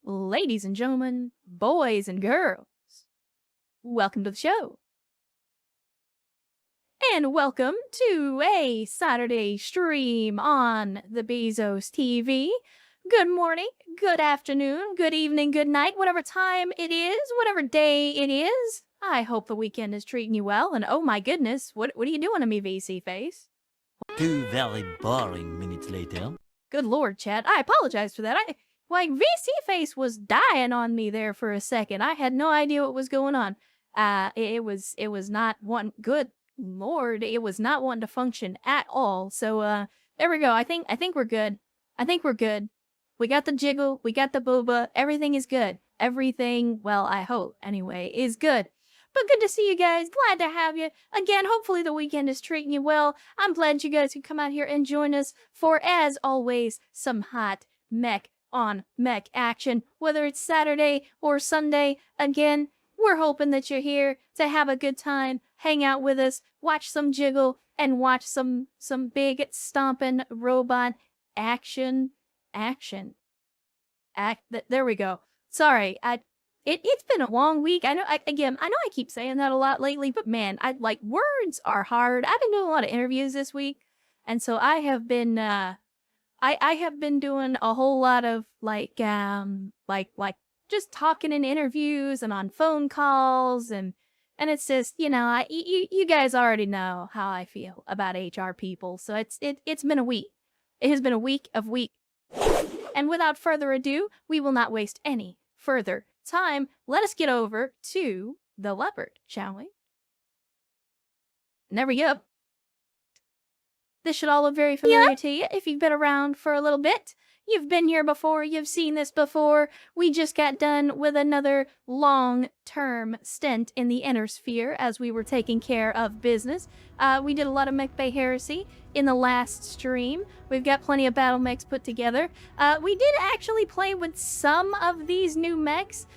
Ladies and gentlemen, boys and girls, welcome to the show. And welcome to a Saturday stream on the Bezos TV. Good morning, good afternoon, good evening, good night, whatever time it is, whatever day it is. I hope the weekend is treating you well, and oh my goodness, what are you doing to me, VC face? 2 very boring minutes later. Good lord, Chad, I apologize for that. VC face was dying on me there for a second. I had no idea what was going on. It was not one, good lord, it was not one to function at all. So, there we go. I think we're good. I think we're good. We got the jiggle, we got the booba, everything is good. Everything, well, I hope, anyway, is good. But good to see you guys. Glad to have you. Again, hopefully the weekend is treating you well. I'm glad you guys could come out here and join us for, as always, some hot mech on mech action. Whether it's Saturday or Sunday, again, we're hoping that you're here to have a good time, hang out with us, watch some jiggle, and watch some big stomping robot action. There we go. Sorry, It's been a long week. I know I keep saying that a lot lately, but man, words are hard. I've been doing a lot of interviews this week, and so I have been I have been doing a whole lot of just talking in interviews and on phone calls, and it's just, you guys already know how I feel about HR people. So it's been a week. It has been a week of week. And without further ado, we will not waste any further time. Let us get over to the leopard, shall we? And there we go. This should all look very familiar to you if you've been around for a little bit. You've been here before, you've seen this before. We just got done with another long-term stint in the inner sphere as we were taking care of business. We did a lot of mech bay heresy in the last stream. We've got plenty of battle mechs put together. We did actually play with some of these new mechs.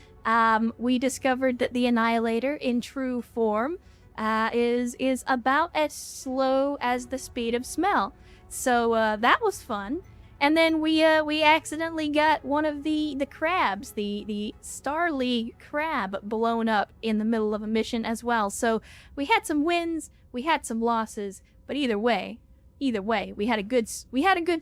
We discovered that the Annihilator in true form is about as slow as the speed of smell. So that was fun. And then we accidentally got one of the crabs, the Star League crab, blown up in the middle of a mission as well. So we had some wins, we had some losses, but either way, we had a good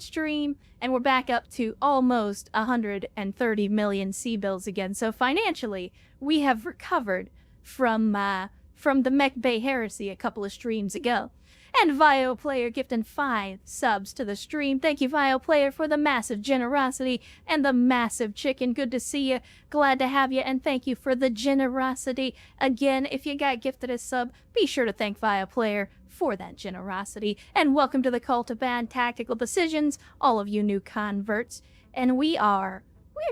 stream, and we're back up to almost 130 million C-bills again. So financially, we have recovered from the Mech Bay Heresy a couple of streams ago. And Vio Player gifting 5 subs to the stream. Thank you, Vio Player, for the massive generosity and the massive chicken. Good to see you. Glad to have you, and thank you for the generosity. Again, if you got gifted a sub, be sure to thank Vio Player for that generosity. And welcome to the Cult of Bad Tactical Decisions, all of you new converts. And we're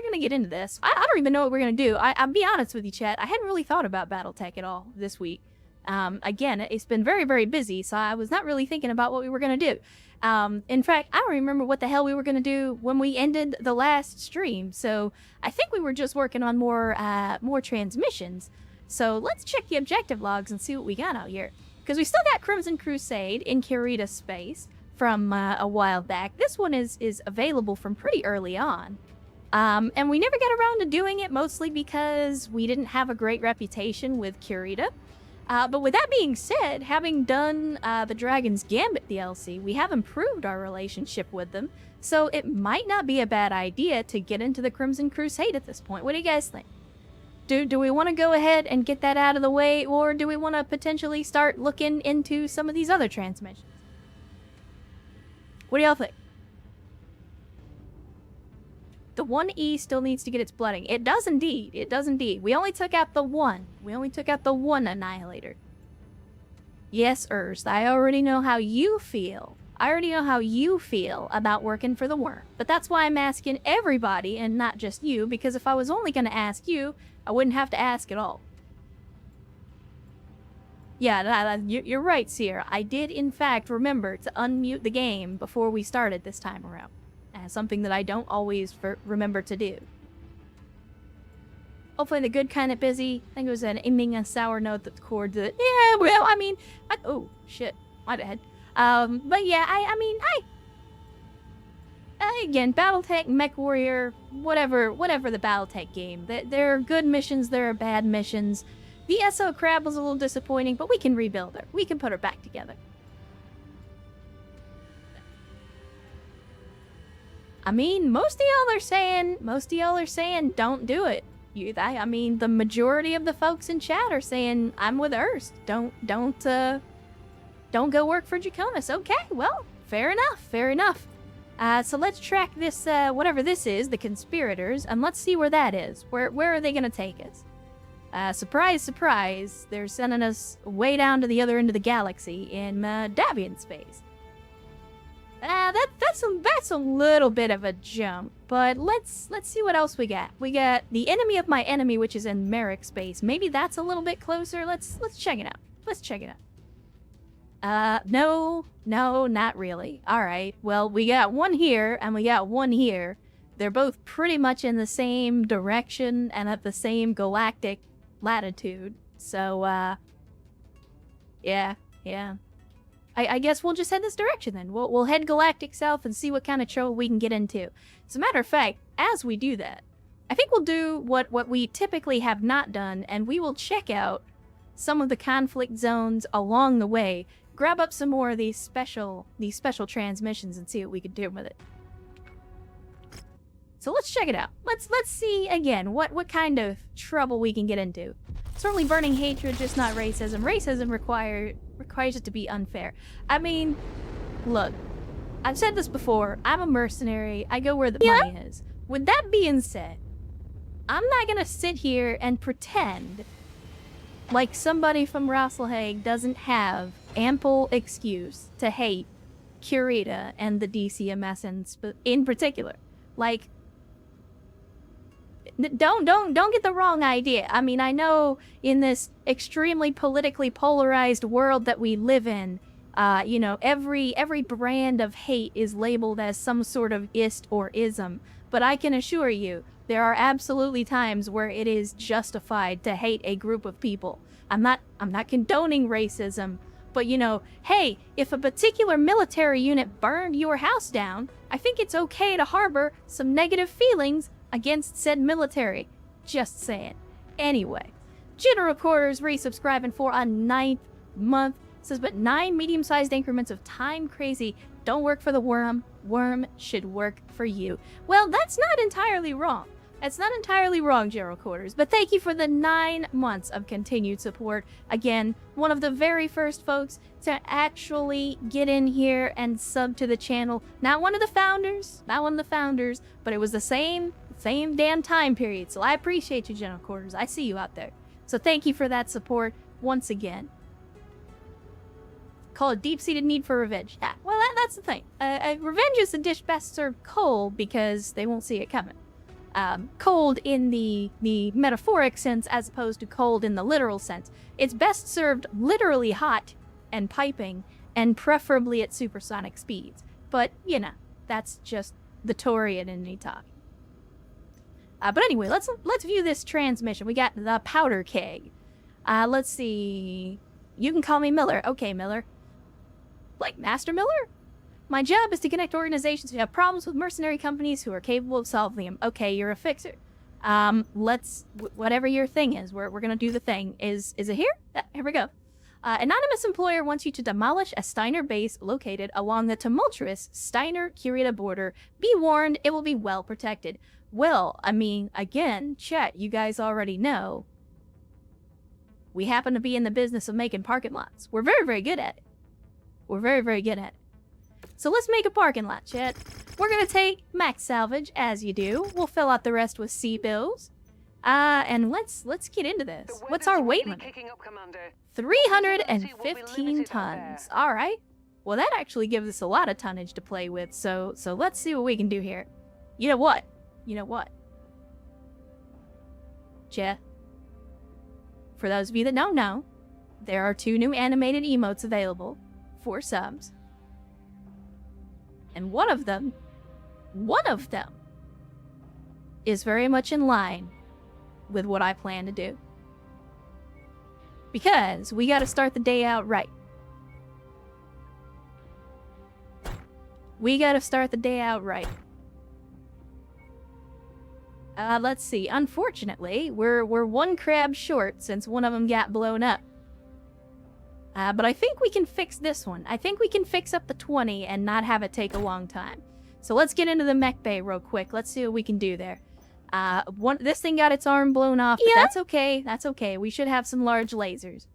gonna get into this. I don't even know what we're gonna do. I'll be honest with you, chat. I hadn't really thought about Battletech at all this week. Again, it's been very, very busy, so I was not really thinking about what we were going to do. In fact, I don't remember what the hell we were going to do when we ended the last stream, so I think we were just working on more transmissions. So let's check the objective logs and see what we got out here. Because we still got Crimson Crusade in Kurita space from a while back. This one is available from pretty early on. And we never got around to doing it, mostly because we didn't have a great reputation with Kurita. But with that being said, having done the Dragon's Gambit DLC, we have improved our relationship with them, so it might not be a bad idea to get into the Crimson Crusade at this point. What do you guys think? Do we want to go ahead and get that out of the way, or do we want to potentially start looking into some of these other transmissions? What do y'all think? The 1E still needs to get its blooding. It does indeed. It does indeed. We only took out the one. We only took out the one Annihilator. Yes, Urs, I already know how you feel. I already know how you feel about working for the worm. But that's why I'm asking everybody and not just you, because if I was only going to ask you, I wouldn't have to ask at all. Yeah, you're right, Seer. I did, in fact, remember to unmute the game before we started this time around. Something that I don't always remember to do. Hopefully the good kind of busy. I think it was an aiming a sour note that chord that, yeah, well, I mean, oh, shit, my bad. But yeah, again, Battletech, Mechwarrior, whatever the Battletech game. There are good missions, there are bad missions. The SO Crab was a little disappointing, but we can rebuild her. We can put her back together. I mean, most of y'all are saying don't do it. I mean, the majority of the folks in chat are saying I'm with Erst. Don't go work for Draconis. Okay, well, fair enough. So let's track this, whatever this is, the conspirators, and let's see where that is. Where are they gonna take us? Surprise, surprise, they're sending us way down to the other end of the galaxy in Davian space. That's a little bit of a jump, but let's see what else we got. We got the enemy of my enemy, which is in Merrick space. Maybe that's a little bit closer. Let's check it out. Let's check it out. No, not really. All right. Well, we got one here and we got one here. They're both pretty much in the same direction and at the same galactic latitude. So, yeah. I guess we'll just head this direction then. We'll head galactic south and see what kind of trouble we can get into. As a matter of fact, as we do that, I think we'll do what we typically have not done, and we will check out some of the conflict zones along the way, grab up some more of these special transmissions and see what we can do with it. So let's check it out. Let's see again what kind of trouble we can get into. Certainly burning hatred, just not racism. Racism requires it to be unfair. I mean, look, I've said this before, I'm a mercenary, I go where the money is. With that being said, I'm not gonna sit here and pretend like somebody from Rosselhaig doesn't have ample excuse to hate Curita and the DCMS in particular. Like, don't get the wrong idea. I mean, I know in this extremely politically polarized world that we live in, you know, every brand of hate is labeled as some sort of ist or ism. But I can assure you, there are absolutely times where it is justified to hate a group of people. I'm not condoning racism, but you know, hey, if a particular military unit burned your house down, I think it's okay to harbor some negative feelings against said military. Just saying. Anyway, General Quarters resubscribing for a 9th month. Says, but 9 medium-sized increments of time crazy don't work for the worm. Worm should work for you. Well, that's not entirely wrong. That's not entirely wrong, General Quarters, but thank you for the 9 months of continued support. Again, one of the very first folks to actually get in here and sub to the channel. Not one of the founders, but it was the same damn time period. So I appreciate you, General Quarters. I see you out there. So thank you for that support once again. Call it deep-seated need for revenge. Yeah, well, that's the thing. Revenge is a dish best served cold because they won't see it coming. Cold in the metaphoric sense as opposed to cold in the literal sense. It's best served literally hot and piping and preferably at supersonic speeds. But, you know, that's just the Torian in me talking. But anyway, let's view this transmission. We got the powder keg. Let's see. You can call me Miller. Okay, Miller. Like Master Miller? My job is to connect organizations who have problems with mercenary companies who are capable of solving them. Okay, you're a fixer. Whatever your thing is, we're gonna do the thing. Is it here? Here we go. Anonymous employer wants you to demolish a Steiner base located along the tumultuous Steiner-Curita border. Be warned, it will be well protected. Well, I mean, again, chat, you guys already know. We happen to be in the business of making parking lots. We're very, very good at it. We're very, very good at it. So let's make a parking lot, chat. We're gonna take max salvage, as you do. We'll fill out the rest with C-bills. And let's get into this. What's our weight limit? 315 tons. All right. Well, that actually gives us a lot of tonnage to play with. So let's see what we can do here. You know what? Chat. For those of you that don't know, there are 2 new animated emotes available for subs. And one of them is very much in line with what I plan to do. Because we gotta start the day out right. We gotta start the day out right. Let's see. Unfortunately, we're one crab short since one of them got blown up. But I think we can fix this one. I think we can fix up the 20 and not have it take a long time. So let's get into the mech bay real quick. Let's see what we can do there. This thing got its arm blown off, but that's okay. That's okay. We should have some large lasers.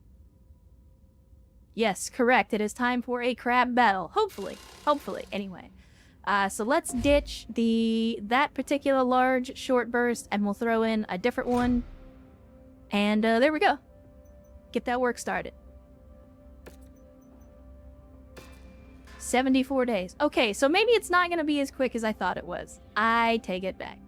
Yes, correct. It is time for a crab battle. Hopefully. Hopefully. Anyway. So let's ditch that particular large short burst, and we'll throw in a different one. And there we go. Get that work started. 74 days. Okay, so maybe it's not going to be as quick as I thought it was. I take it back.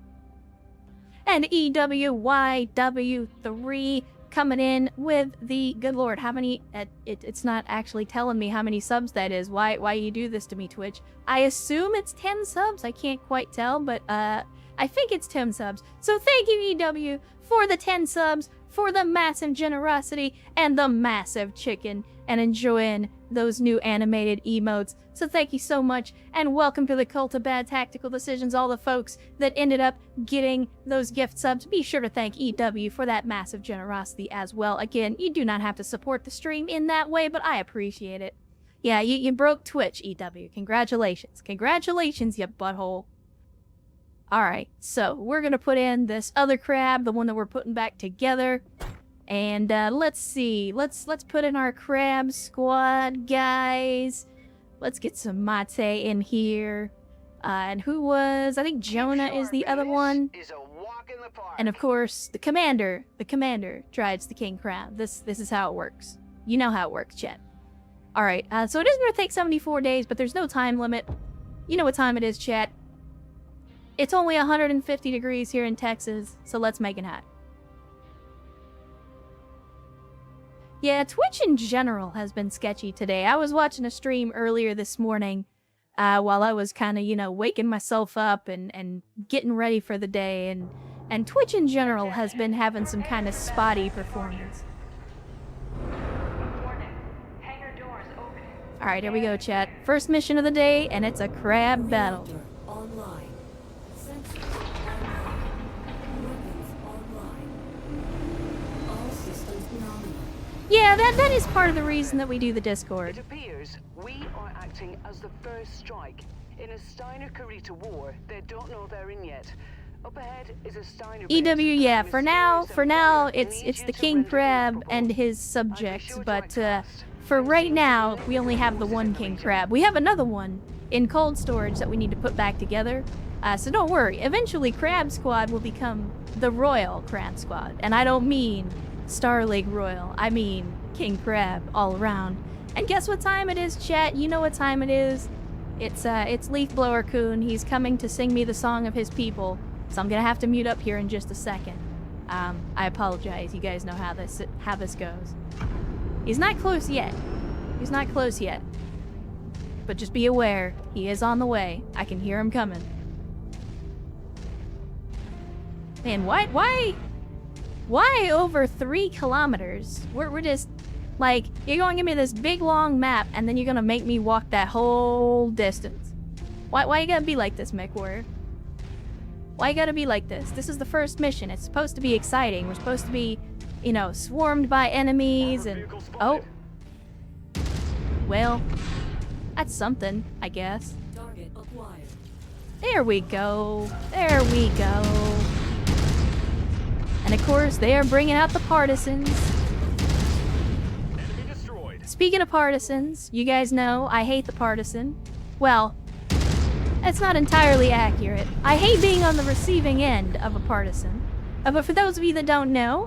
And EWYW3 coming in with the... Good lord, how many... It's not actually telling me how many subs that is. Why you do this to me, Twitch? I assume it's 10 subs. I can't quite tell, but I think it's 10 subs. So thank you, EW, for the 10 subs, for the massive generosity, and the massive chicken, and enjoying those new animated emotes. So thank you so much, and welcome to the Cult of Bad Tactical Decisions, all the folks that ended up getting those gift subs. Be sure to thank EW for that massive generosity as well. Again, you do not have to support the stream in that way, but I appreciate it. Yeah, you broke Twitch, EW. Congratulations. Congratulations, you butthole. Alright, so we're gonna put in this other crab, the one that we're putting back together. And let's see. Let's put in our crab squad, guys. Let's get some mate in here. And who was... I think Jonah is the other one. And of course, the commander. The commander drives the king crown. This is how it works. You know how it works, chat. Alright, so it is going to take 74 days, but there's no time limit. You know what time it is, chat. It's only 150 degrees here in Texas, so let's make it hot. Yeah, Twitch in general has been sketchy today. I was watching a stream earlier this morning while I was kind of, you know, waking myself up and getting ready for the day. And Twitch in general has been having some kind of spotty performance. Alright, here we go, chat. First mission of the day, and it's a crab battle. Yeah, that is part of the reason that we do the Discord. It appears we are acting as the first strike. In a Steiner-Kurita war, they don't know they're in yet. Up ahead is a Steiner EW, yeah, for now, it's the King Crab and his subjects, but for right now, we only have the one King Crab. We have another one in cold storage that we need to put back together, so don't worry. Eventually, Crab Squad will become the Royal Crab Squad, and I don't mean Star League Royal. I mean King Crab all around. And guess what time it is, chat? You know what time it is. It's Leaf Blower Coon. He's coming to sing me the song of his people. So I'm gonna have to mute up here in just a second. I apologize. You guys know how this goes. He's not close yet. He's not close yet. But just be aware, he is on the way. I can hear him coming. Man, why over 3 kilometers? We're just, like, you're going to give me this big long map, and then you're going to make me walk that whole distance. Why you gotta be like this, Mechwarrior? Why you gotta be like this? This is the first mission. It's supposed to be exciting. We're supposed to be, you know, swarmed by enemies and... Oh. Well, that's something, I guess. There we go. There we go. And of course, they are bringing out the partisans. Speaking of partisans, you guys know I hate the partisan. Well, that's not entirely accurate. I hate being on the receiving end of a partisan. But for those of you that don't know,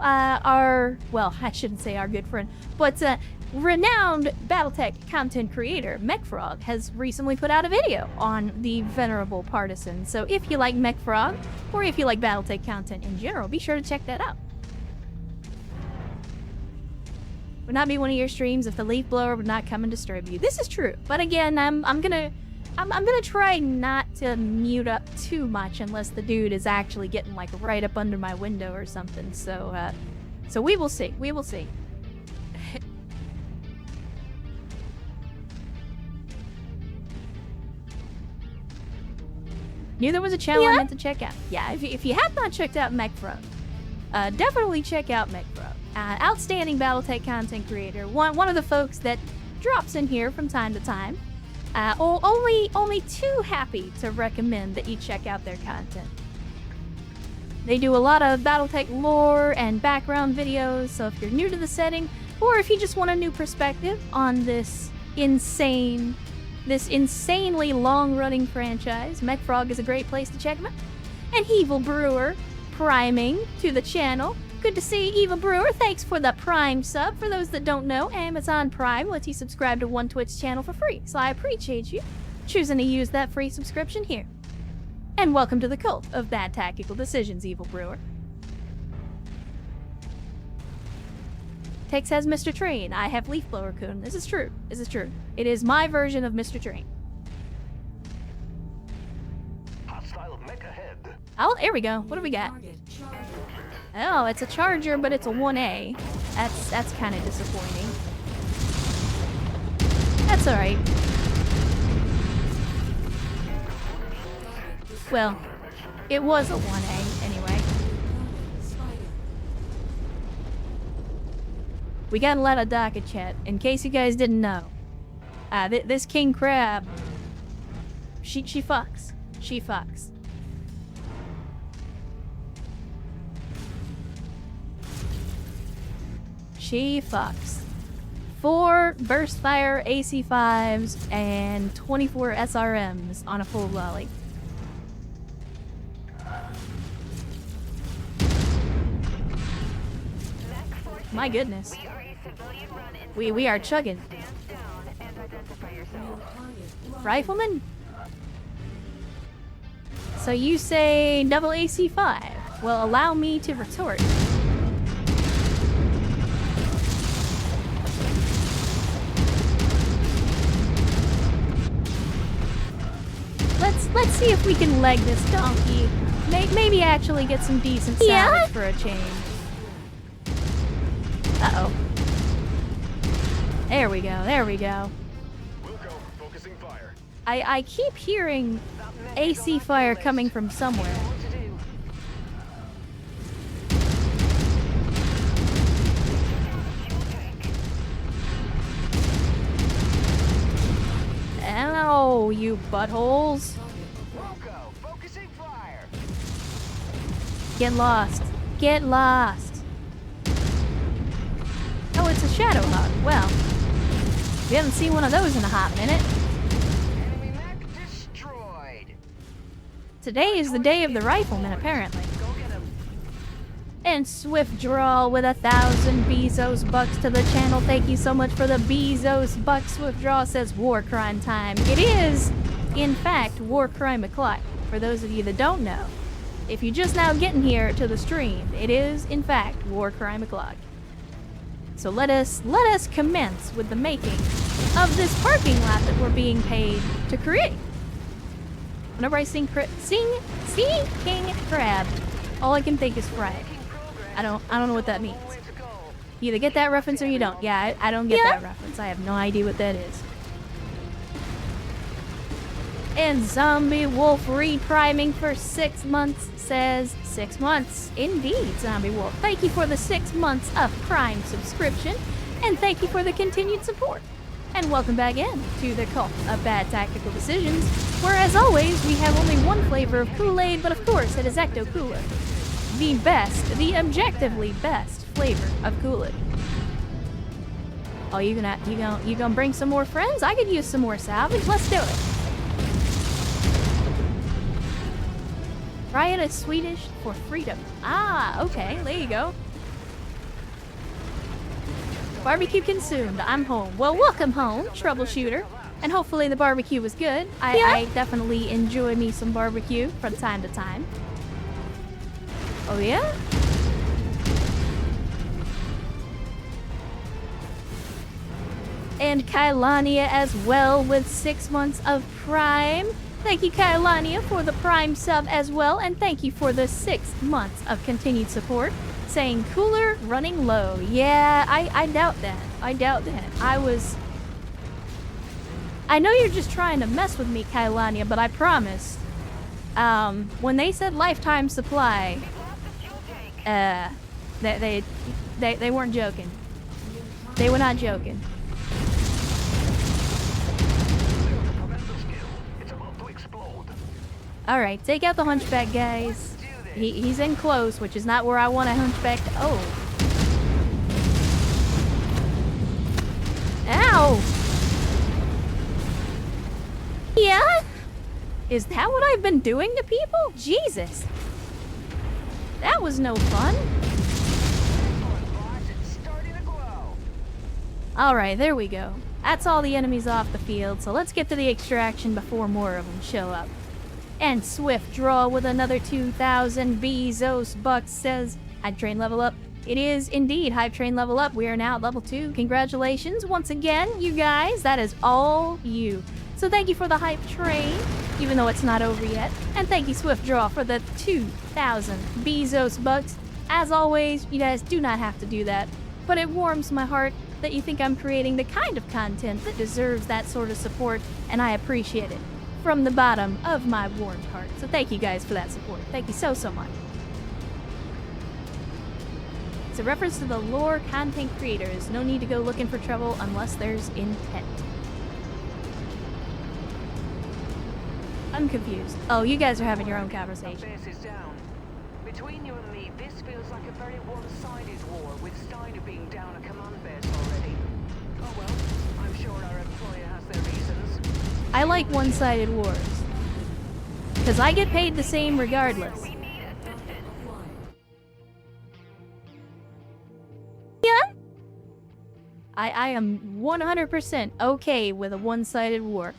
well, I shouldn't say our good friend, but renowned Battletech content creator, Mechfrog, has recently put out a video on the venerable partisan. So if you like Mechfrog, or if you like Battletech content in general, be sure to check that out. Would not be one of your streams if the leaf blower would not come and disturb you. This is true, but again, I'm gonna try not to mute up too much unless the dude is actually getting like right up under my window or something. So we will see. We will see. Knew there was a channel I meant to check out. Yeah, if you have not checked out Mechwarrior, definitely check out Mechwarrior. Outstanding Battletech content creator. One of the folks that drops in here from time to time. Only too happy to recommend that you check out their content. They do a lot of Battletech lore and background videos, so if you're new to the setting, or if you just want a new perspective on this insanely long-running franchise, Mechwarrior is a great place to check them out. And Evil Brewer priming to the channel. Good to see Evil Brewer. Thanks for the Prime sub. For those that don't know, Amazon Prime lets you subscribe to one Twitch channel for free, so I appreciate you choosing to use that free subscription here. And welcome to the cult of bad tactical decisions, Evil Brewer. Tex has Mr. Train. I have Leaf Blower Coon. This is true. This is true. It is my version of Mr. Train. Hostile mech ahead. Oh, there we go. What do we got? Oh, it's a Charger, but it's a 1A. That's kind of disappointing. That's alright. Well, it was a 1A anyway. We got a lot of docket chat, in case you guys didn't know. This King Crab, she fucks. She fucks. She fucks. 4 burst fire AC5s and 24 SRMs on a full volley. My goodness. We are chugging. Rifleman? So you say double AC5. Well, allow me to retort. Let's see if we can leg this donkey. Maybe actually get some decent salvage for a change. Uh-oh. There we go, there we go. Focusing fire. I keep hearing AC fire coming from somewhere. Ow, you buttholes. Focusing fire. Get lost. Get lost. Oh, it's a Shadow Hawk. Well, we haven't seen one of those in a hot minute. Enemy mech destroyed. Today is the day of the rifleman, apparently. Go get him. And Swift Draw with 1,000 Bezos bucks to the channel. Thank you so much for the Bezos bucks. Swift Draw says war crime time. It is, in fact, war crime o'clock. For those of you that don't know, if you're just now getting here to the stream, it is, in fact, war crime o'clock. So let us commence with the making of this parking lot that we're being paid to create. Whenever I see King Crab, all I can think is fried. I don't know what that means. You either get that reference or you don't. Yeah, I don't get that reference. I have no idea what that is. And Zombie Wolf repriming for 6 months says 6 months. Indeed, Zombie Wolf. Thank you for the 6 months of Prime subscription, and thank you for the continued support. And welcome back in to the cult of bad tactical decisions, where as always we have only one flavor of Kool-Aid, but of course it is Ecto Cooler. The best, the objectively best flavor of Kool-Aid. Oh, you gonna bring some more friends? I could use some more salvage. Let's do it. Riot is Swedish for freedom. Ah, okay, there you go. Barbecue consumed. I'm home. Well, welcome home, troubleshooter. And hopefully the barbecue was good. I definitely enjoy me some barbecue from time to time. Oh yeah? And Kailania as well with 6 months of Prime. Thank you, Kailania, for the Prime sub as well, and thank you for the 6 months of continued support. Saying cooler, running low. Yeah, I doubt that. I doubt that. I know you're just trying to mess with me, Kailania, but I promise When they said lifetime supply, they weren't joking. They were not joking. All right, take out the hunchback, guys. He's in close, which is not where I want a hunchback to... Oh. Ow! Yeah? Is that what I've been doing to people? Jesus. That was no fun. Alright, there we go. That's all the enemies off the field, so let's get to the extraction before more of them show up. And Swift Draw with another 2,000 Bezos bucks says, Hype Train level up. It is indeed Hype Train level up. We are now at level 2. Congratulations once again, you guys. That is all you. So thank you for the Hype Train, even though it's not over yet. And thank you, Swift Draw, for the 2,000 Bezos bucks. As always, you guys do not have to do that, but it warms my heart that you think I'm creating the kind of content that deserves that sort of support, and I appreciate it from the bottom of my warm heart. So thank you guys for that support. Thank you so, so much. It's a reference to the lore content creators. No need to go looking for trouble unless there's intent. I'm confused. Oh, you guys are having your own conversation. Base is down. Between you and me, this feels like a very one-sided war, with Steiner being down a command base already. Oh well, I'm sure our employer has their reasons. I like one-sided wars. Because I get paid the same regardless. Yeah? I am 100% okay with a one-sided war.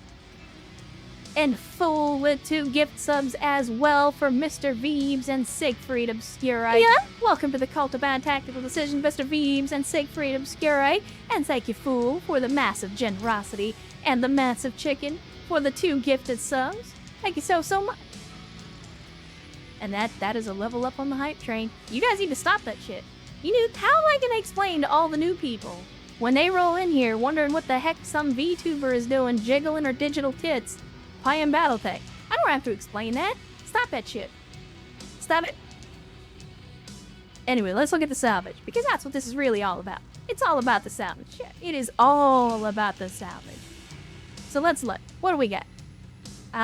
And full with 2 gift subs as well for Mr. Veebs and Siegfried Obscurite. Yeah? Welcome to the cult of Untactical Decision, Mr. Veebs and Siegfried Obscurite. And thank you, Fool, for the massive generosity and the massive chicken for the 2 gifted subs. Thank you so, so much. And that is a level up on the hype train. You guys need to stop that shit. You knew, how am I gonna explain to all the new people when they roll in here wondering what the heck some VTuber is doing jiggling her digital tits playing Battletech? I don't have to explain that. Stop that shit. Stop it. Anyway, let's look at the salvage, because that's what this is really all about. It's all about the salvage. Yeah, it is all about the salvage. So let's look. What do we got?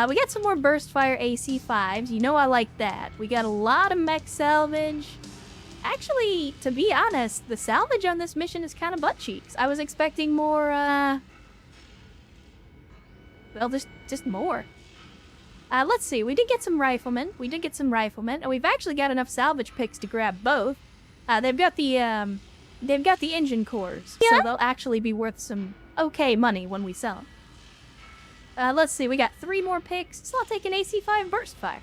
We got some more burst fire AC5s. You know I like that. We got a lot of mech salvage. Actually, to be honest, the salvage on this mission is kind of butt cheeks. I was expecting more, well, just more. Let's see. We did get some riflemen. And we've actually got enough salvage picks to grab both. They've got the engine cores, yeah? So they'll actually be worth some okay money when we sell them. Let's see. We got 3 more picks. So I'll take an AC5 burst fire.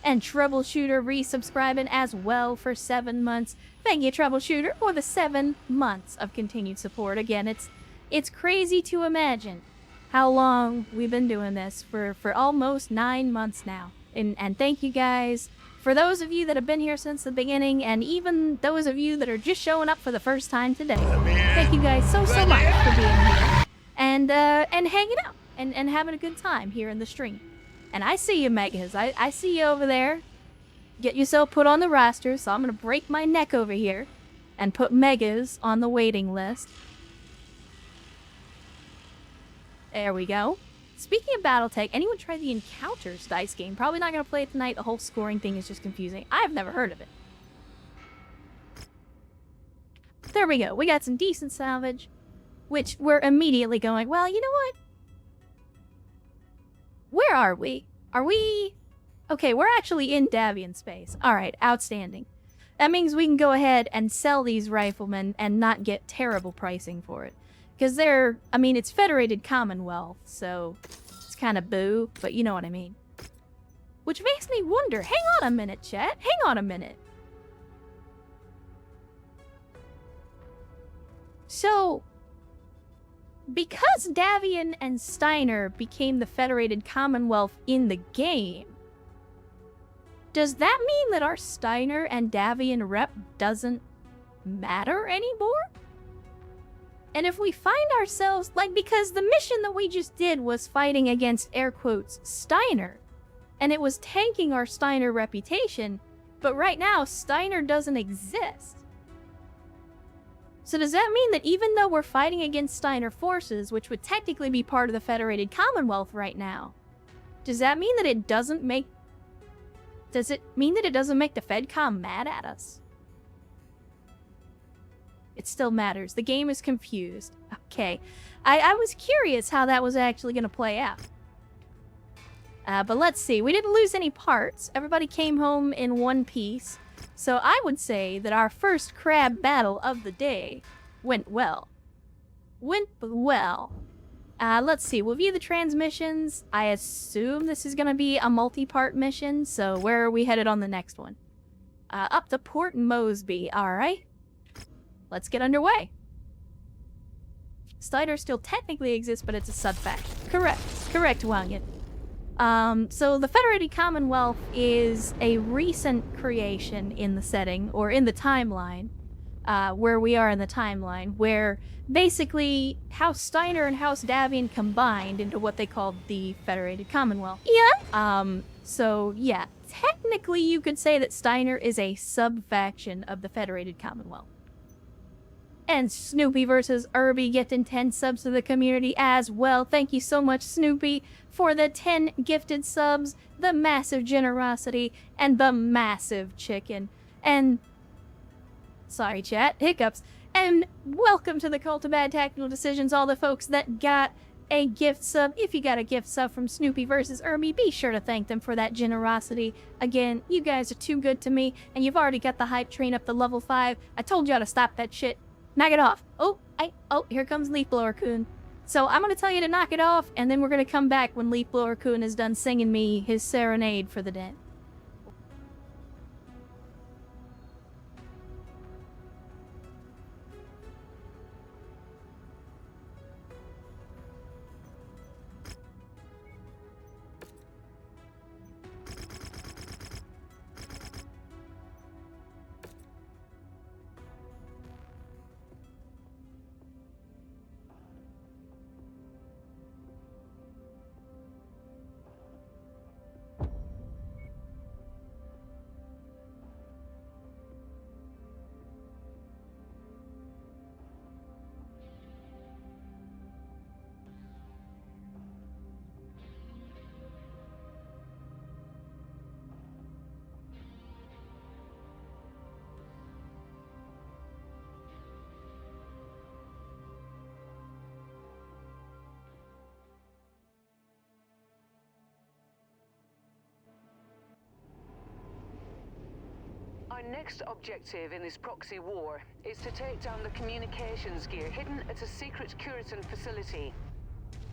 And Troubleshooter resubscribing as well for 7 months. Thank you, Troubleshooter, for the 7 months of continued support. Again, it's crazy to imagine how long we've been doing this for almost 9 months now. And thank you guys for those of you that have been here since the beginning, and even those of you that are just showing up for the first time today. Thank you guys so much for being here and hanging out and having a good time here in the stream. And I see you, Megas. I see you over there. Get yourself put on the roster, so I'm gonna break my neck over here and put Megas on the waiting list. There we go. Speaking of Battletech, anyone try the Encounters dice game? Probably not going to play it tonight. The whole scoring thing is just confusing. I've never heard of it. There we go. We got some decent salvage, which we're immediately going, well, you know what? Where are we? Are we... Okay, we're actually in Davian space. Alright, outstanding. That means we can go ahead and sell these riflemen and not get terrible pricing for it. Because they're, I mean, it's Federated Commonwealth, so it's kind of boo, but you know what I mean. Which makes me wonder, hang on a minute, chat, hang on a minute. So, because Davian and Steiner became the Federated Commonwealth in the game, does that mean that our Steiner and Davian rep doesn't matter anymore? And if we find ourselves, like, because the mission that we just did was fighting against, air quotes, Steiner, and it was tanking our Steiner reputation, but right now, Steiner doesn't exist. So does that mean that even though we're fighting against Steiner forces, which would technically be part of the Federated Commonwealth right now, does that mean that it doesn't make... Does it mean that it doesn't make the FedCom mad at us? It still matters. The game is confused. Okay. I was curious how that was actually going to play out. But let's see. We didn't lose any parts. Everybody came home in one piece. So I would say that our first crab battle of the day went well. Let's see. We'll view the transmissions. I assume this is going to be a multi-part mission. So where are we headed on the next one? Up to Port Mosby. All right. Let's get underway. Steiner still technically exists, but it's a sub-faction. Correct, Wangan. So the Federated Commonwealth is a recent creation in the setting, or in the timeline, where we are in the timeline, where basically House Steiner and House Davian combined into what they called the Federated Commonwealth. Yeah? So yeah, technically you could say that Steiner is a sub-faction of the Federated Commonwealth. And Snoopy versus Irby getting 10 subs to the community as well. Thank you so much, Snoopy, for the 10 gifted subs, the massive generosity, and the massive chicken. And... sorry, chat. Hiccups. And welcome to the Cult of Bad Tactical Decisions, all the folks that got a gift sub. If you got a gift sub from Snoopy versus Irby, be sure to thank them for that generosity. Again, you guys are too good to me, and you've already got the hype train up to level 5. I told y'all to stop that shit. Knock it off. Oh, here comes Leaf Blower Kun. So I'm going to tell you to knock it off, and then we're going to come back when Leaf Blower Kun is done singing me his serenade for the dead. Our next objective in this proxy war is to take down the communications gear hidden at a secret Curitan facility.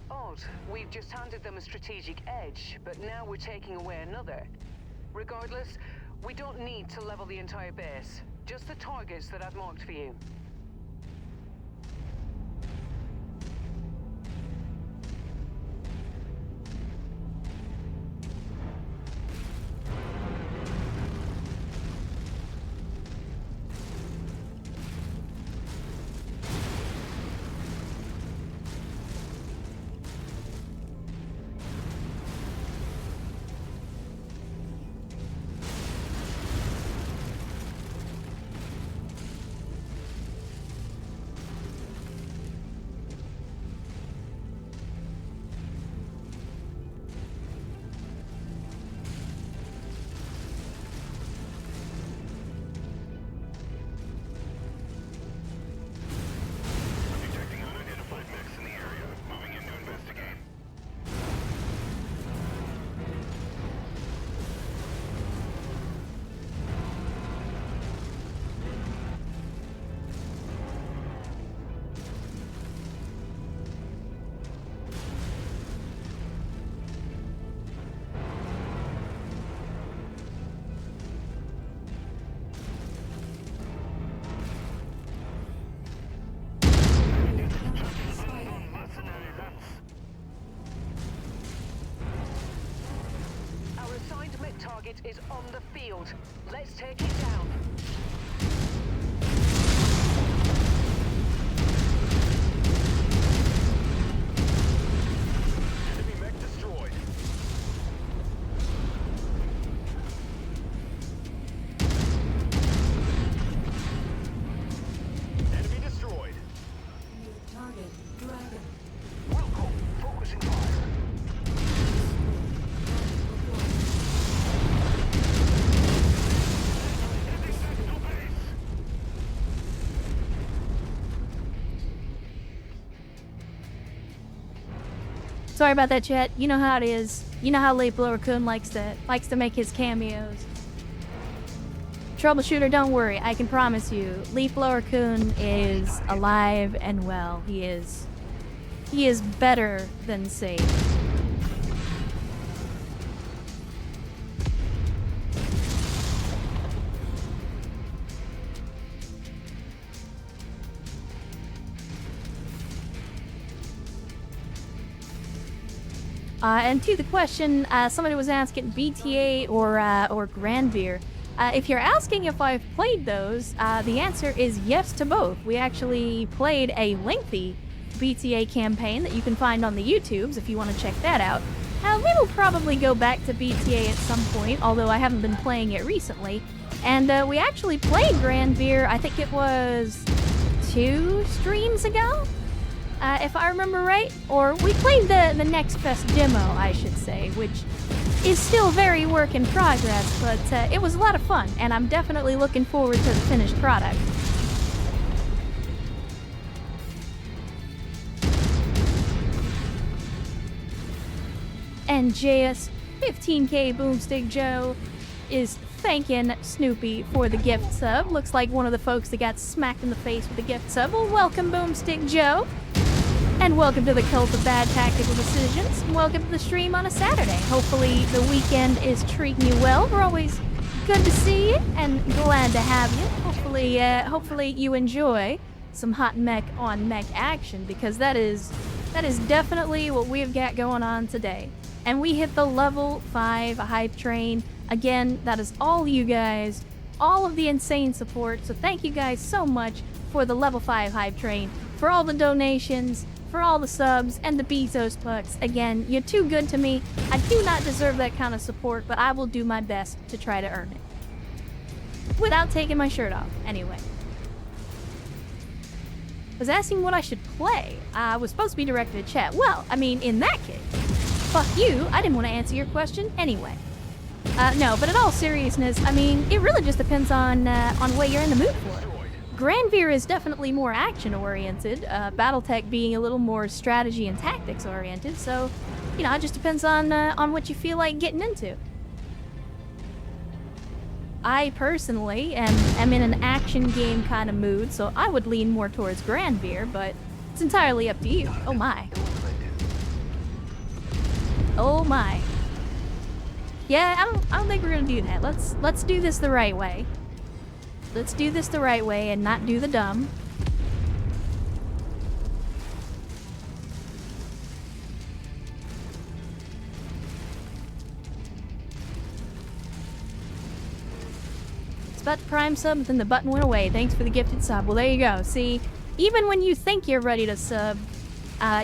Odd, we've just handed them a strategic edge, but now we're taking away another. Regardless, we don't need to level the entire base, just the targets that I've marked for you. Target is on the field. Let's take it down. Enemy mech destroyed. Sorry about that, chat. You know how it is. You know how Late Blower Kun likes to make his cameos. Troubleshooter, don't worry. I can promise you, Leaf Blower Kun is alive and well. He is better than safe. And to the question, somebody was asking BTA or Grandbeer. If you're asking if I've played those, the answer is yes to both. We actually played a lengthy BTA campaign that you can find on the YouTubes if you want to check that out. We will probably go back to BTA at some point, although I haven't been playing it recently. And we actually played Grandbeer, I think it was 2 streams ago? If I remember right. Or we played the Next Fest demo, I should say, which is still very work in progress, but it was a lot of fun, and I'm definitely looking forward to the finished product. And JS 15K Boomstick Joe is thanking Snoopy for the gift sub. Looks like one of the folks that got smacked in the face with the gift sub. Well, welcome, Boomstick Joe. And welcome to the Cult of Bad Tactical Decisions. Welcome to the stream on a Saturday. Hopefully the weekend is treating you well. We're always good to see you and glad to have you. Hopefully you enjoy some hot mech on mech action, because that is definitely what we've got going on today. And we hit the level 5 hype train. Again, that is all you guys, all of the insane support. So thank you guys so much for the level 5 hype train, for all the donations, for all the subs, and the Bezos pucks. Again, you're too good to me. I do not deserve that kind of support, but I will do my best to try to earn it. Without taking my shirt off, anyway. Was asking what I should play. I was supposed to be directed at chat. Well, I mean, in that case, fuck you. I didn't want to answer your question anyway. No, but in all seriousness, I mean, it really just depends on what you're in the mood for. Grandveer is definitely more action-oriented, Battletech being a little more strategy and tactics-oriented, so, you know, it just depends on what you feel like getting into. I personally am in an action game kind of mood, so I would lean more towards Grandveer, but it's entirely up to you. Oh my. Oh my. Yeah, I don't think we're gonna do that. Let's do this the right way. Let's do this the right way and not do the dumb. It's about to prime sub, then the button went away. Thanks for the gifted sub. Well, there you go. See, even when you think you're ready to sub,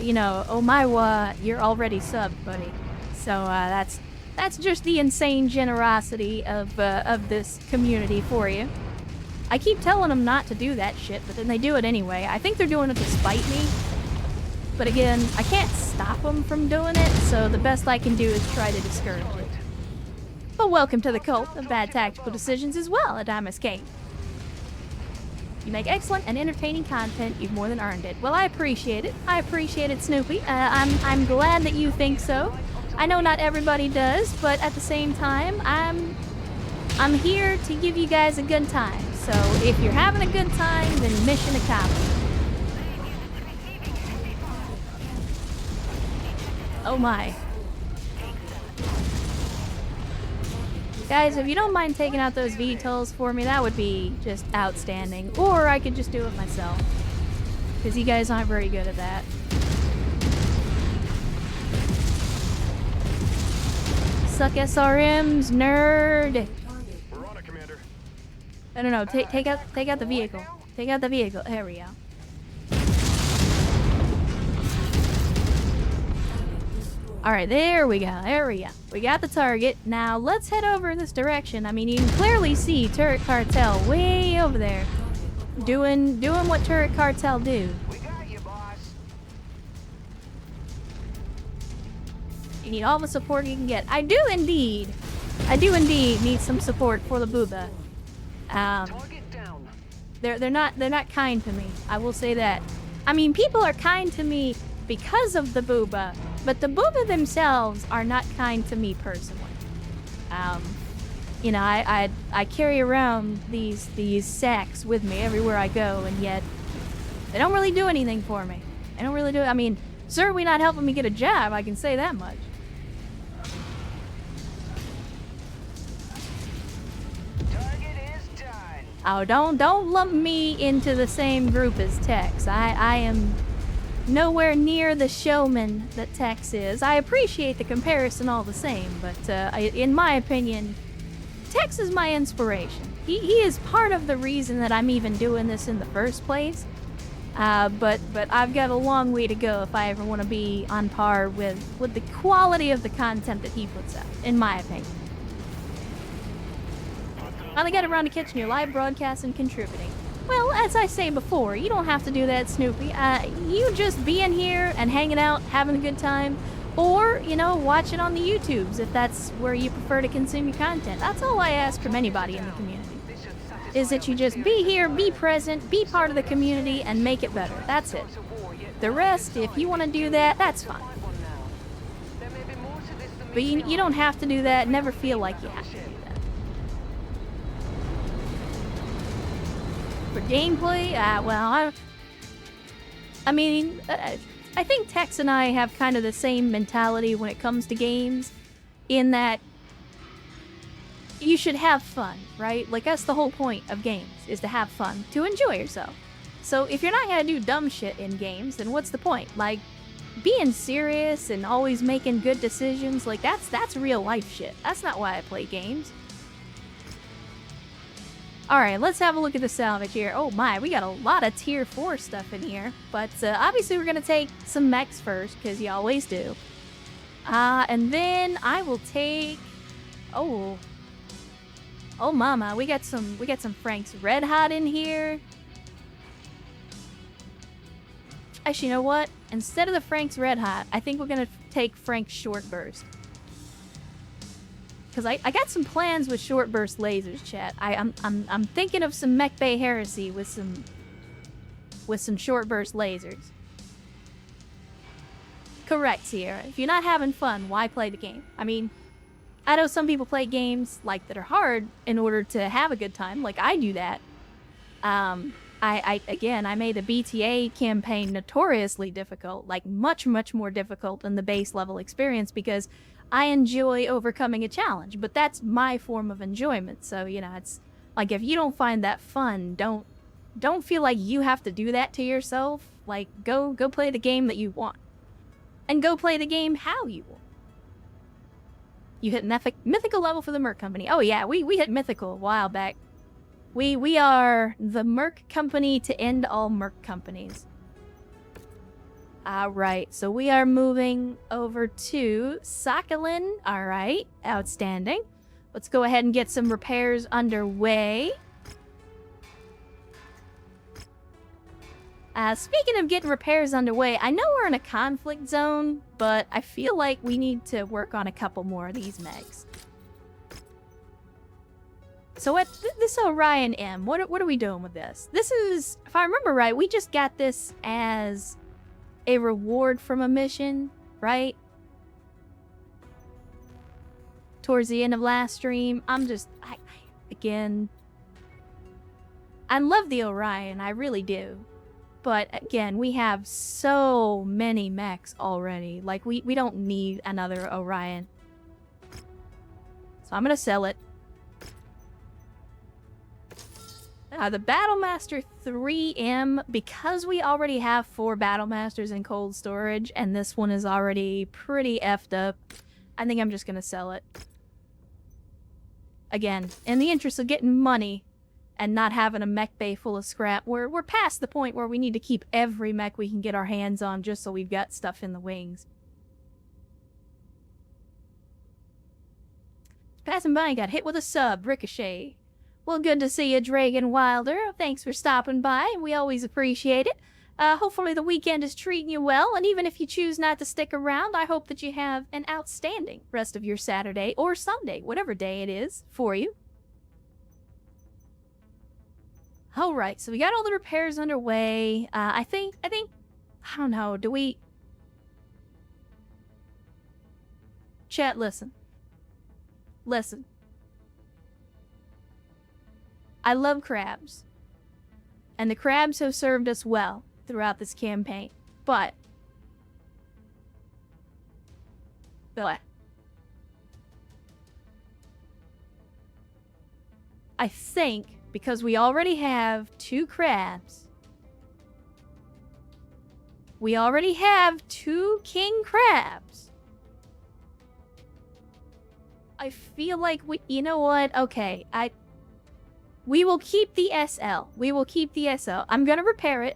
you know, oh my wa, you're already subbed, buddy. So that's just the insane generosity of this community for you. I keep telling them not to do that shit, but then they do it anyway. I think they're doing it to spite me. But again, I can't stop them from doing it, so the best I can do is try to discourage it. But welcome to the cult of bad tactical decisions as well, Adamus King. You make excellent and entertaining content. You've more than earned it. Well, I appreciate it. I appreciate it, Snoopy. I'm glad that you think so. I know not everybody does, but at the same time, I'm here to give you guys a good time. So if you're having a good time, then mission accomplished. Oh my. Guys, if you don't mind taking out those VTOLs for me, that would be just outstanding. Or I could just do it myself, because you guys aren't very good at that. Suck SRMs, nerd. We're on it, Commander. No, take out the vehicle. Take out the vehicle. There we go. Alright, there we go. There we go. We got the target. Now, let's head over in this direction. I mean, you can clearly see Turret Cartel way over there. Doing what Turret Cartel do. We got you, boss. You need all the support you can get. I do indeed need some support for the booba. Target down. They're not kind to me. I will say that. I mean, people are kind to me because of the booba, But the Booba themselves are not kind to me personally. You know, I carry around these sacks with me everywhere I go, and yet they don't really do anything for me. They don't really do. I mean, certainly not helping me get a job. I can say that much. Target is done. Oh, don't lump me into the same group as Tex. I am nowhere near the showman that Tex is. I appreciate the comparison all the same, but in my opinion, Tex is my inspiration. He is part of the reason that I'm even doing this in the first place. But I've got a long way to go if I ever want to be on par with the quality of the content that he puts out, in my opinion. Finally got around to catching your live broadcast and contributing. Well, as I say before, you don't have to do that, Snoopy. You just being here and hanging out, having a good time, or, you know, watch it on the YouTubes if that's where you prefer to consume your content. That's all I ask from anybody in the community. Is that you just be here, be present, be part of the community, and make it better. That's it. The rest, if you want to do that, that's fine. But you don't have to do that. Never feel like you have to do that. For gameplay, well, I mean, I think Tex and I have kind of the same mentality when it comes to games, in that you should have fun, right? Like, that's the whole point of games, is to have fun, to enjoy yourself. So if you're not gonna do dumb shit in games, then what's the point? Like, being serious and always making good decisions, like, that's real life shit. That's not why I play games. Alright, let's have a look at the salvage here. Oh my, we got a lot of tier 4 stuff in here. But obviously we're gonna take some mechs first, because you always do. And then I will take... Oh mama, we got some Frank's Red Hot in here. Actually, you know what? Instead of the Frank's Red Hot, I think we're gonna take Frank's Short Burst. Because I got some plans with Short Burst lasers, chat. I'm thinking of some Mech Bay heresy with some Short Burst lasers. Correct, Sierra. If you're not having fun, why play the game? I mean, I know some people play games like that are hard in order to have a good time. Like, I do that. I made the BTA campaign notoriously difficult, like much more difficult than the base level experience, because I enjoy overcoming a challenge, but that's my form of enjoyment. So, you know, it's like, if you don't find that fun, don't feel like you have to do that to yourself. Like, go play the game that you want. And go play the game how you want. You hit mythical level for the Merc Company. Oh yeah, we hit mythical a while back. We are the Merc Company to end all Merc companies. Alright, so we are moving over to Sakhalin. Alright, outstanding. Let's go ahead and get some repairs underway. Speaking of getting repairs underway, I know we're in a conflict zone, but I feel like we need to work on a couple more of these mechs. So what this Orion M, what are we doing with this? This is, if I remember right, we just got this as a reward from a mission, right? Towards the end of last stream. Again, I love the Orion, I really do. But again, we have so many mechs already. Like, we don't need another Orion. So I'm gonna sell it. The Battlemaster 3M, because we already have 4 Battlemasters in cold storage, and this one is already pretty effed up, I think I'm just gonna sell it. Again, in the interest of getting money and not having a mech bay full of scrap, we're past the point where we need to keep every mech we can get our hands on just so we've got stuff in the wings. Passing by and got hit with a sub, Ricochet. Well, good to see you, Dragon Wilder. Thanks for stopping by. We always appreciate it. Hopefully the weekend is treating you well, and even if you choose not to stick around, I hope that you have an outstanding rest of your Saturday or Sunday, whatever day it is for you. Alright, so we got all the repairs underway. I think, I don't know, do we... Chat, listen. Listen. I love crabs. And the crabs have served us well throughout this campaign. But I think because we already have 2 crabs, we already have 2 king crabs, I feel like you know what? Okay, we will keep the SL. We will keep the SL. I'm gonna repair it.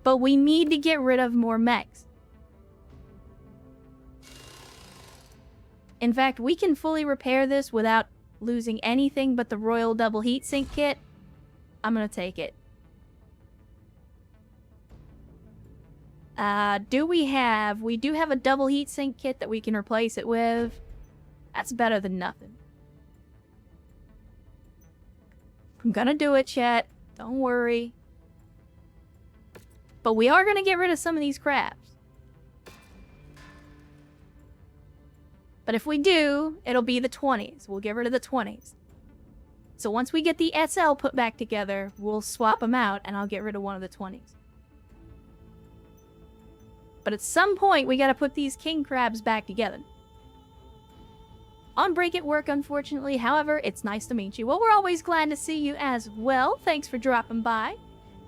But we need to get rid of more mechs. In fact, we can fully repair this without losing anything but the Royal Double Heatsink kit. I'm gonna take it. We do have a double heatsink kit that we can replace it with. That's better than nothing. I'm gonna do it, chat. Don't worry. But we are gonna get rid of some of these crabs. But if we do, it'll be the 20s. We'll get rid of the 20s. So once we get the SL put back together, we'll swap them out and I'll get rid of one of the 20s. But at some point, we gotta put these king crabs back together. On break at work, unfortunately. However, it's nice to meet you. Well, we're always glad to see you as well. Thanks for dropping by.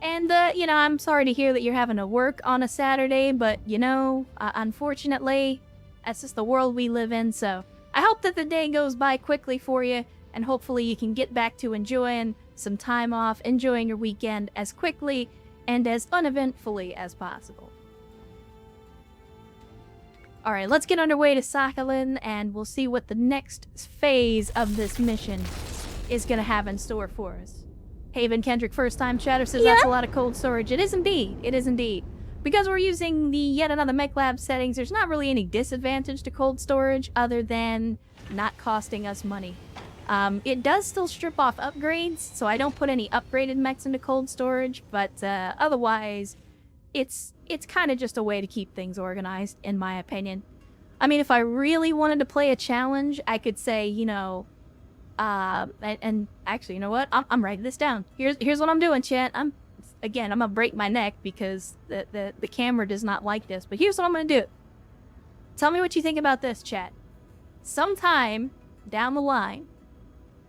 And, I'm sorry to hear that you're having to work on a Saturday, but, unfortunately, that's just the world we live in, so I hope that the day goes by quickly for you, and hopefully you can get back to enjoying some time off, enjoying your weekend as quickly and as uneventfully as possible. Alright, let's get underway to Sakhalin, and we'll see what the next phase of this mission is going to have in store for us. Haven Kendrick First Time Chatter says that's a lot of cold storage. It is indeed. It is indeed. Because we're using the yet another mech lab settings, there's not really any disadvantage to cold storage other than not costing us money. It does still strip off upgrades, so I don't put any upgraded mechs into cold storage, but otherwise, it's kind of just a way to keep things organized, in my opinion. I mean, if I really wanted to play a challenge, I could say, and actually, you know what? I'm writing this down. Here's what I'm doing, chat. I'm gonna break my neck because the camera does not like this, but here's what I'm gonna do. Tell me what you think about this, chat. Sometime down the line,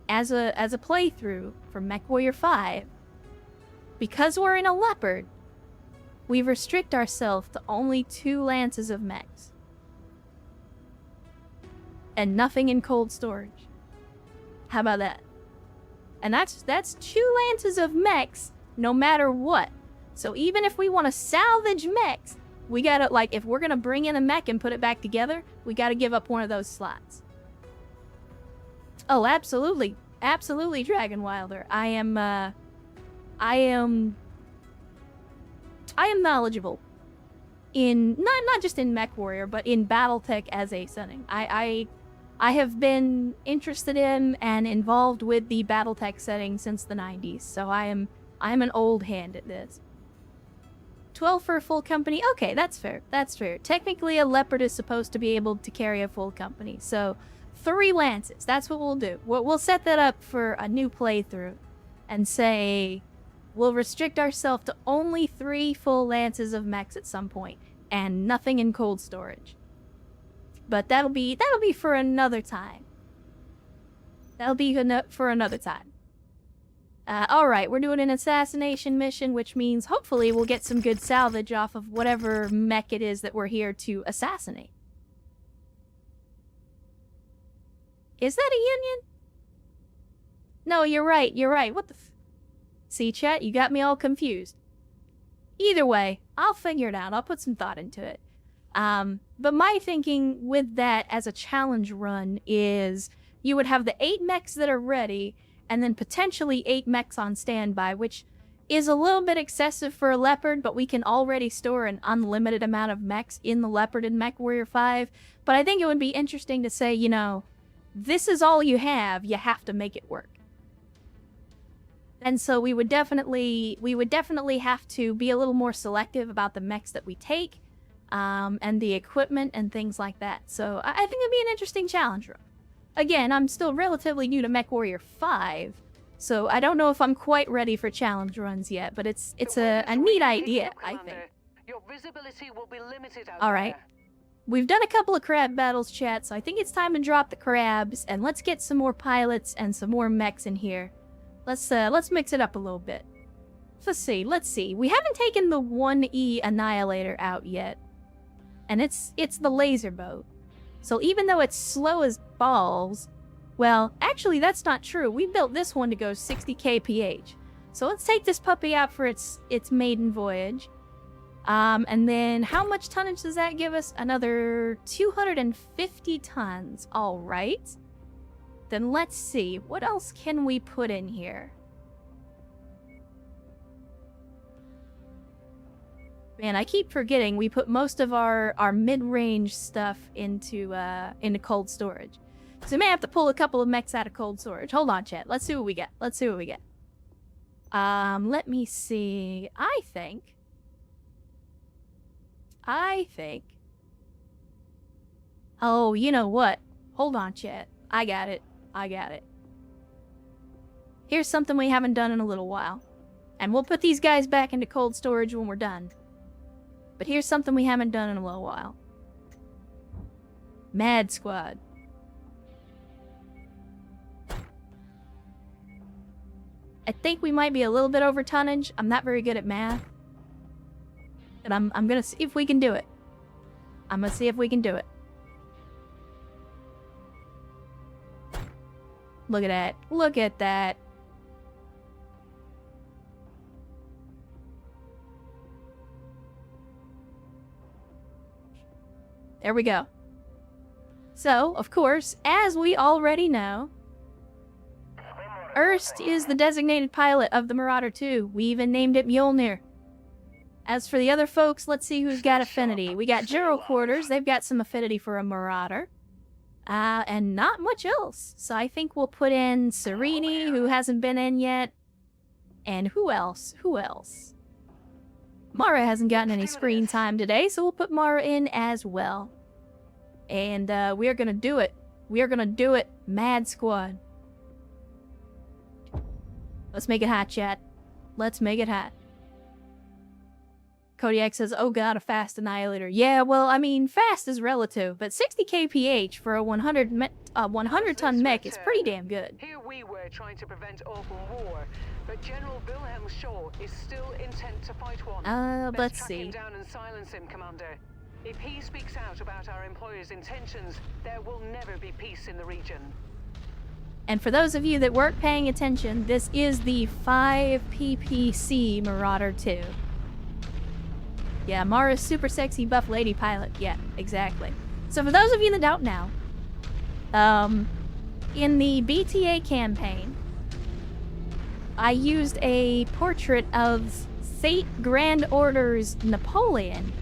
as a playthrough for Mechwarrior 5, because we're in a leopard, we restrict ourselves to only 2 lances of mechs. And nothing in cold storage. How about that? And that's 2 lances of mechs no matter what. So even if we want to salvage mechs, we gotta, if we're gonna bring in a mech and put it back together, we gotta give up one of those slots. Oh, absolutely. Absolutely, Dragon Wilder. I am knowledgeable in not just in Mechwarrior, but in Battletech as a setting. I have been interested in and involved with the Battletech setting since the 90s, so I am an old hand at this. 12 for a full company? Okay, that's fair. That's fair. Technically, a leopard is supposed to be able to carry a full company, so 3 lances. That's what we'll do. We'll set that up for a new playthrough and say we'll restrict ourselves to only 3 full lances of mechs at some point, and nothing in cold storage. But that'll be for another time. That'll be for another time. Alright, we're doing an assassination mission, which means hopefully we'll get some good salvage off of whatever mech it is that we're here to assassinate. Is that a union? No, you're right, what the See, chat, you got me all confused. Either way, I'll figure it out, I'll put some thought into it. But my thinking with that as a challenge run is you would have the 8 mechs that are ready, and then potentially 8 mechs on standby, which is a little bit excessive for a Leopard, but we can already store an unlimited amount of mechs in the Leopard in Mechwarrior 5. But I think it would be interesting to say, this is all you have to make it work. And so we would definitely have to be a little more selective about the mechs that we take. and the equipment and things like that. So I think it'd be an interesting challenge run. Again, I'm still relatively new to Mechwarrior 5, so I don't know if I'm quite ready for challenge runs yet, but it's a neat idea, I think. Your visibility will be limited out Alright. there. We've done a couple of crab battles, chat, so I think it's time to drop the crabs, and let's get some more pilots and some more mechs in here. Let's mix it up a little bit. Let's see. We haven't taken the 1E Annihilator out yet. And it's the laser boat. So even though it's slow as balls, well, actually that's not true. We built this one to go 60 kph. So let's take this puppy out for its maiden voyage. And then how much tonnage does that give us? Another 250 tons. All right. Then let's see. What else can we put in here? Man, I keep forgetting we put most of our mid-range stuff into cold storage. So we may have to pull a couple of mechs out of cold storage. Hold on, chat. Let's see what we get. Let me see. I think. Oh, you know what? Hold on, chat. I got it. Here's something we haven't done in a little while. And we'll put these guys back into cold storage when we're done. But here's something we haven't done in a little while. Mad Squad. I think we might be a little bit over tonnage. I'm not very good at math. But I'm gonna see if we can do it. Look at that. There we go. So, of course, as we already know, Erst is the designated pilot of the Marauder 2. We even named it Mjolnir. As for the other folks, let's see who's got affinity. We got General Quarters. They've got some affinity for a Marauder. And not much else. So I think we'll put in Serini, who hasn't been in yet. And who else? Mara hasn't gotten any screen time today, so we'll put Mara in as well. And we are gonna do it. Mad Squad. Let's make it hot, chat. Kodiak says, oh god, a fast annihilator. Yeah, well, I mean, fast is relative, but 60 kph for a 100-ton mech is pretty damn good. Here we were trying to prevent open war, but General Wilhelm Shaw is still intent to fight one. Let's track see. him down and silence him, Commander. If he speaks out about our employer's intentions, there will never be peace in the region. And for those of you that weren't paying attention, this is the 5 ppc Marauder 2. Yeah, Mara's super sexy buff lady pilot. Yeah, exactly. So for those of you that don't know, in the BTA campaign, I used a portrait of Fate Grand Order's Napoleon,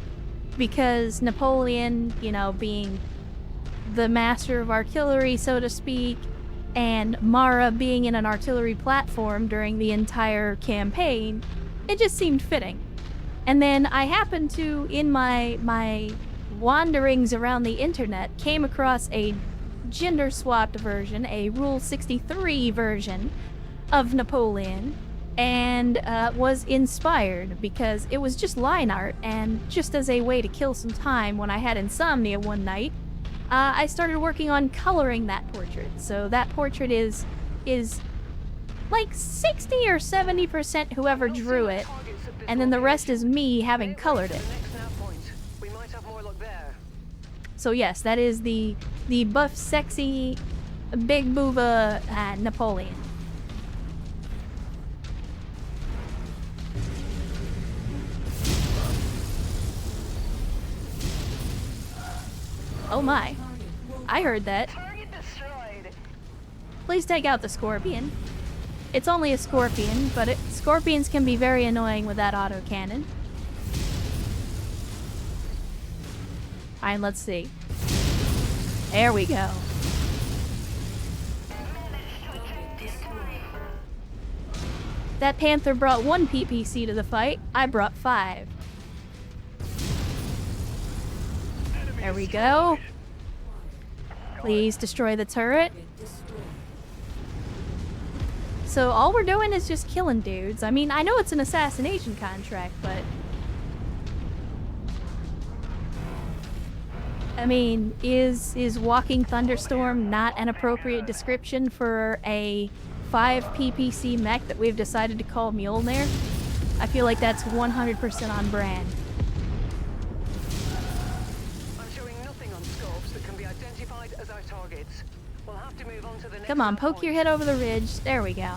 because Napoleon, you know, being the master of artillery, so to speak, and Mara being in an artillery platform during the entire campaign, it just seemed fitting. And then I happened to, in my wanderings around the internet, came across a gender-swapped version, a Rule 63 version of Napoleon, and was inspired because it was just line art, and just as a way to kill some time when I had insomnia one night, I started working on coloring that portrait. So that portrait is like 60 or 70% whoever drew it, and then the rest is me having colored it. So yes, that is the buff, sexy, big booba Napoleon. Oh my, I heard that. Please take out the scorpion. It's only a scorpion, but scorpions can be very annoying with that autocannon. Alright, let's see. There we go. That Panther brought 1 PPC to the fight. I brought 5. There we go. Please destroy the turret. So all we're doing is just killing dudes. I mean, I know it's an assassination contract, but... I mean, is Walking Thunderstorm not an appropriate description for a 5 PPC mech that we've decided to call Mjolnir? I feel like that's 100% on brand. I'm showing nothing on scopes that can be identified as our targets. We'll have to move on to the next. Come on, poke your head over the ridge. There we go.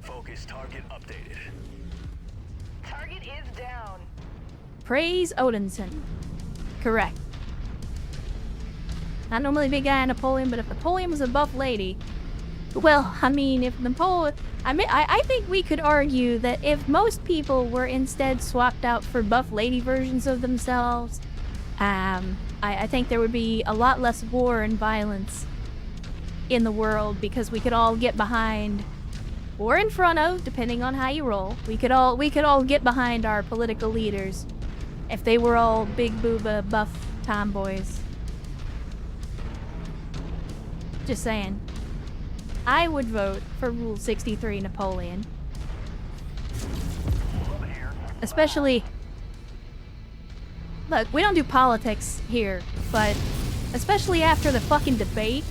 Focus target updated. Target is down. Praise Odinson. Correct. Not normally a big guy on Napoleon, but if Napoleon was a buff lady... Well, I mean, if Napoleon... I think we could argue that if most people were instead swapped out for buff lady versions of themselves, I think there would be a lot less war and violence in the world, because we could all get behind, or in front of, depending on how you roll. We could all get behind our political leaders if they were all big booba buff tomboys. Just saying. I would vote for Rule 63 Napoleon. Especially... Look, we don't do politics here, but especially after the fucking debate,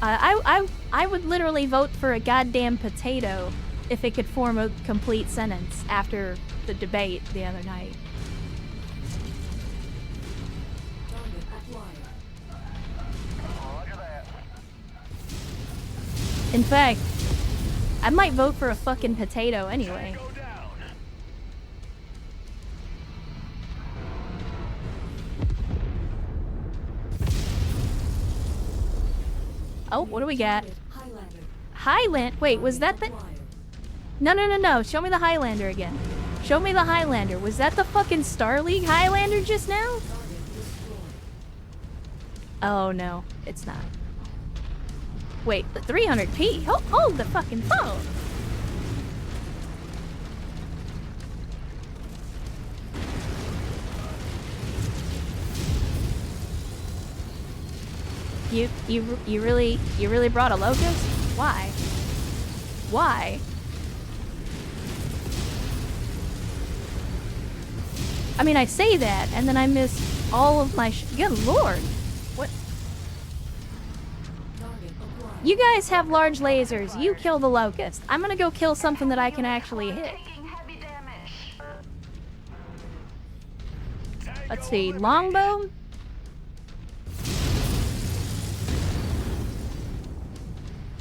I would literally vote for a goddamn potato if it could form a complete sentence after the debate the other night. In fact, I might vote for a fucking potato anyway. Oh, what do we got? Highland? Wait, was that the... No. Show me the Highlander again. Show me the Highlander. Was that the fucking Star League Highlander just now? Oh, no. It's not. Wait, the 300p? Hold the fucking phone! You really brought a locust? Why? Why? I mean, I say that, and then I miss all of my good lord! What? You guys have large lasers. You kill the locust. I'm gonna go kill something that I can actually hit. Let's see, longbow?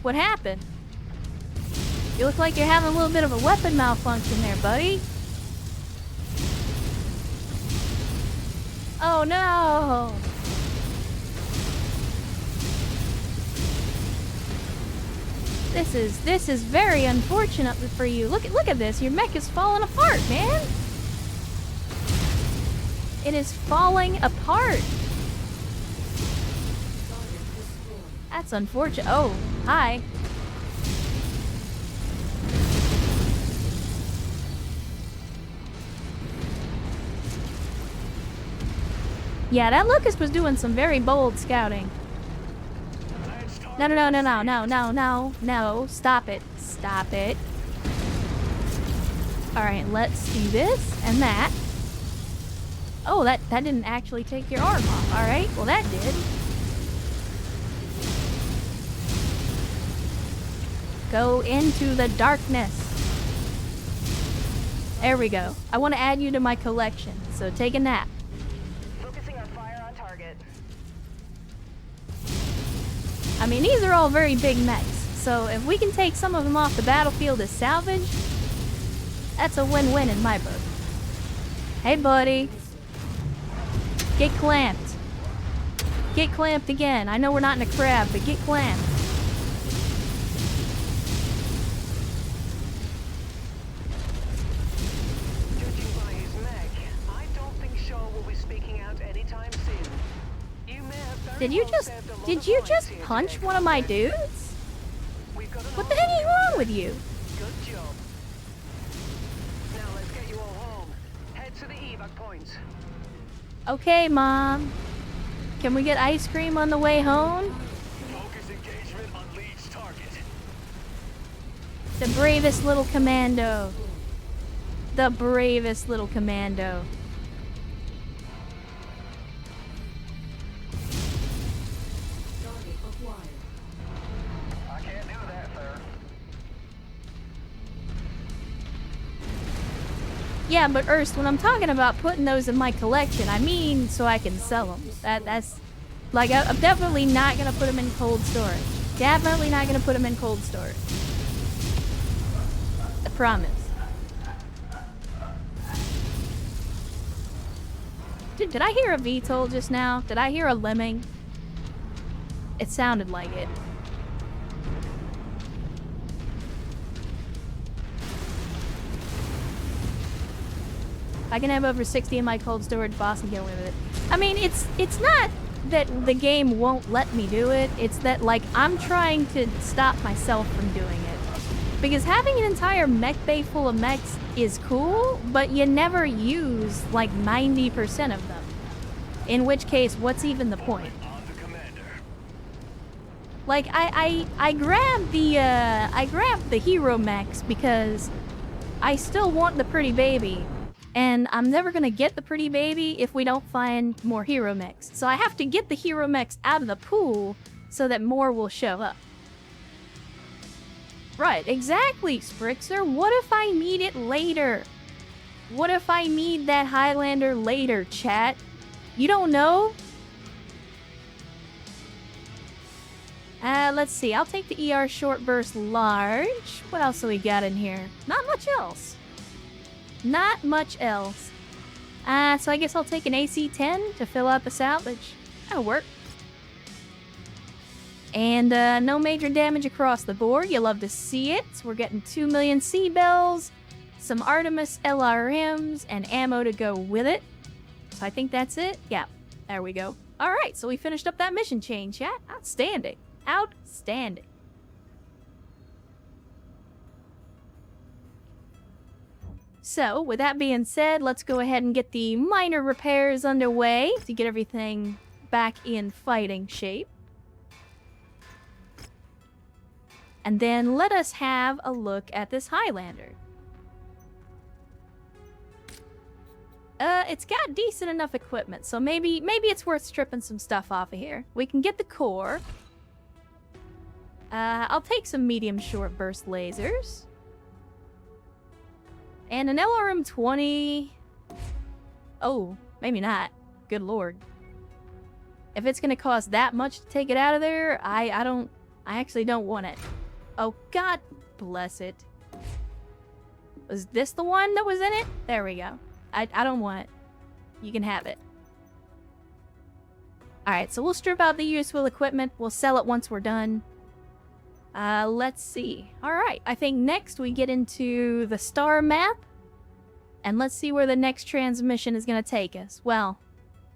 What happened? You look like you're having a little bit of a weapon malfunction there, buddy. Oh no! This is very unfortunate for you. Look at this. Your mech is falling apart, man. It is falling apart. That's unfortunate. Oh, hi. Yeah, that locust was doing some very bold scouting. No. Stop it. Stop it. Alright, let's do this and that. Oh, that didn't actually take your arm off. Alright, well that did. Go into the darkness. There we go. I want to add you to my collection, so take a nap. Focusing our fire on target. I mean, these are all very big mechs, so if we can take some of them off the battlefield as salvage, that's a win-win in my book. Hey, buddy. Get clamped. Get clamped again. I know we're not in a crab, but get clamped. Judging by his mech, I don't think Shaw will be speaking out anytime soon. You may have very Did you well just saved a lot did of you lives just here punch today, one of my Comrade. dudes? We've got an What the heck is wrong with you? Good job. Now let's get you all home. Head to the evac point. Okay, Mom. Can we get ice cream on the way home? Focus engagement on Lead's target. The bravest little commando. The bravest little commando. I can't do that, sir. Yeah, but Ernst, when I'm talking about putting those in my collection, I mean so I can sell them. That's like I'm definitely not gonna put them in cold storage. Definitely not gonna put them in cold storage. I promise. Dude, did I hear a VTOL just now? Did I hear a lemming? It sounded like it. I can have over 60 in my cold storage, boss, and get away with it. I mean, it's not that the game won't let me do it. It's that, like, I'm trying to stop myself from doing it. Because having an entire mech bay full of mechs is cool, but you never use, like, 90% of them. In which case, what's even the point? On the commander. Like, I grabbed the hero mechs because I still want the pretty baby. And I'm never gonna get the pretty baby if we don't find more hero mechs. So I have to get the hero mechs out of the pool so that more will show up. Right, exactly, Sprixer. What if I need it later? What if I need that Highlander later, chat? You don't know? Let's see. I'll take the ER short burst large. What else do we got in here? Not much else. Not much else. So I guess I'll take an AC-10 to fill out the salvage. That'll work. And no major damage across the board. You love to see it. So we're getting 2 million C-Bells, some Artemis LRMs, and ammo to go with it. So I think that's it. Yeah, there we go. Alright, so we finished up that mission chain, chat. Outstanding. Outstanding. So, with that being said, let's go ahead and get the minor repairs underway to get everything back in fighting shape. And then let us have a look at this Highlander. It's got decent enough equipment, so maybe it's worth stripping some stuff off of here. We can get the core. I'll take some medium short burst lasers. And an LRM-20... Oh, maybe not. Good lord. If it's gonna cost that much to take it out of there, I actually don't want it. Oh, God bless it. Was this the one that was in it? There we go. I don't want it. You can have it. Alright, so we'll strip out the useful equipment. We'll sell it once we're done. Let's see. Alright, I think next we get into the star map. And let's see where the next transmission is going to take us. Well,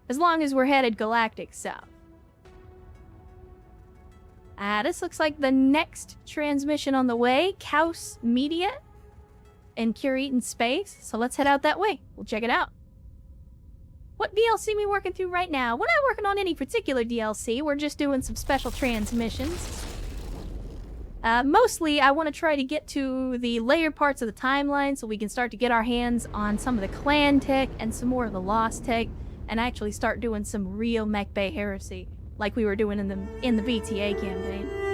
as long as we're headed galactic south. This looks like the next transmission on the way. Kaus Media in Curating Space. So let's head out that way. We'll check it out. What DLC are we working through right now? We're not working on any particular DLC. We're just doing some special transmissions. Mostly, I want to try to get to the layer parts of the timeline so we can start to get our hands on some of the clan tech and some more of the lost tech and actually start doing some real Mech Bay heresy like we were doing in the BTA campaign.